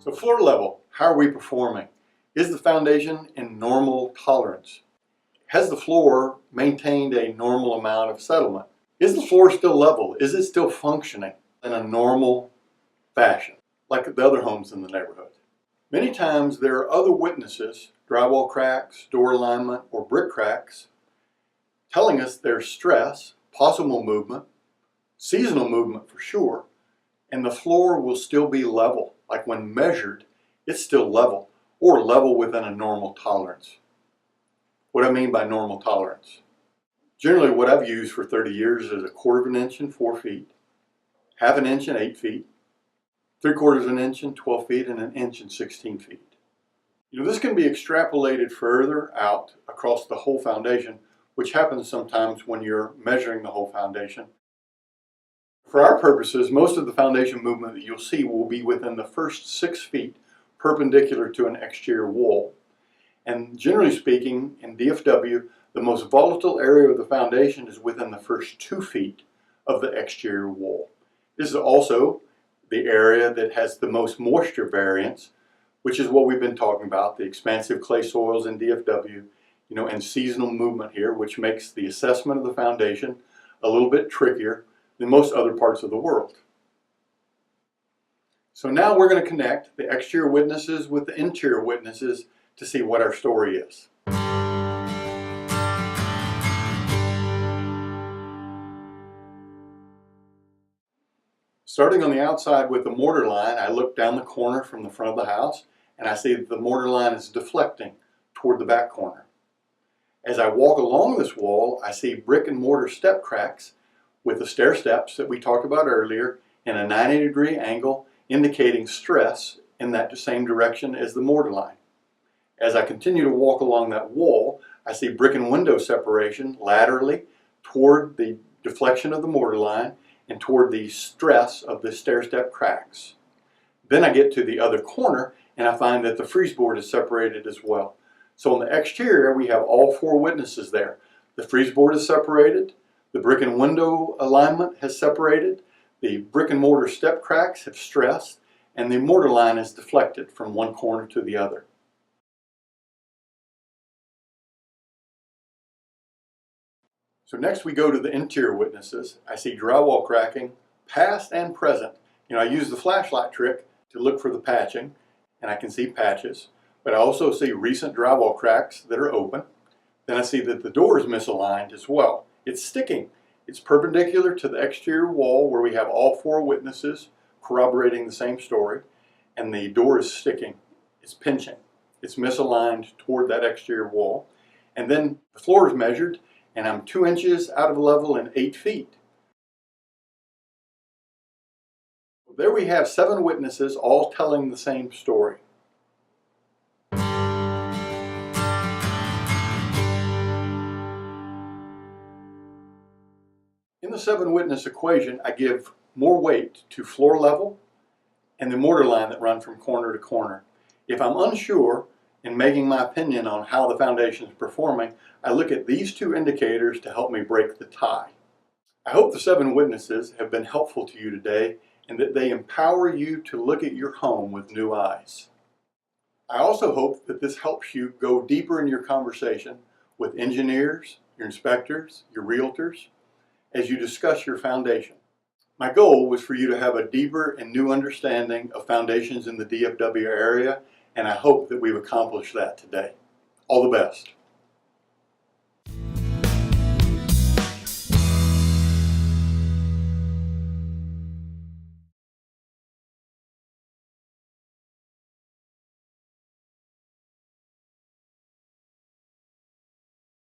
So floor level, how are we performing? Is the foundation in normal tolerance? Has the floor maintained a normal amount of settlement? Is the floor still level? Is it still functioning in a normal fashion, like the other homes in the neighborhood? Many times there are other witnesses, drywall cracks, door alignment, or brick cracks, telling us there's stress, possible movement, seasonal movement for sure, and the floor will still be level. Like when measured, it's still level, or level within a normal tolerance. What do I mean by normal tolerance? Generally what I've used for 30 years is 1/4 inch in 4 feet, 1/2 inch in 8 feet, 3/4 inch in 12 feet, and 1 inch in 16 feet. This can be extrapolated further out across the whole foundation, which happens sometimes when you're measuring the whole foundation. For our purposes, most of the foundation movement that you'll see will be within the first 6 feet perpendicular to an exterior wall. And generally speaking, in DFW, the most volatile area of the foundation is within the first 2 feet of the exterior wall. This is also the area that has the most moisture variance, which is what we've been talking about, the expansive clay soils in DFW, and seasonal movement here, which makes the assessment of the foundation a little bit trickier than most other parts of the world. So now we're going to connect the exterior witnesses with the interior witnesses to see what our story is. Starting on the outside with the mortar line, I look down the corner from the front of the house and I see that the mortar line is deflecting toward the back corner. As I walk along this wall, I see brick and mortar step cracks with the stair steps that we talked about earlier in a 90-degree angle, indicating stress in that same direction as the mortar line. As I continue to walk along that wall, I see brick and window separation laterally toward the deflection of the mortar line and toward the stress of the stair step cracks. Then I get to the other corner and I find that the frieze board is separated as well. So on the exterior, we have all 4 witnesses there. The frieze board is separated, the brick and window alignment has separated, the brick and mortar step cracks have stressed, and the mortar line is deflected from one corner to the other. So next we go to the interior witnesses. I see drywall cracking, past and present. I use the flashlight trick to look for the patching, and I can see patches. But I also see recent drywall cracks that are open. Then I see that the door is misaligned as well. It's sticking. It's perpendicular to the exterior wall where we have all 4 witnesses corroborating the same story, and the door is sticking. It's pinching. It's misaligned toward that exterior wall. And then the floor is measured, and I'm 2 inches out of level and 8 feet. There we have 7 witnesses all telling the same story. In the 7-witness equation, I give more weight to floor level and the mortar line that run from corner to corner. If I'm unsure in making my opinion on how the foundation is performing, I look at these 2 indicators to help me break the tie. I hope the 7 witnesses have been helpful to you today and that they empower you to look at your home with new eyes. I also hope that this helps you go deeper in your conversation with engineers, your inspectors, your realtors, as you discuss your foundation. My goal was for you to have a deeper and new understanding of foundations in the DFW area, and I hope that we've accomplished that today. All the best.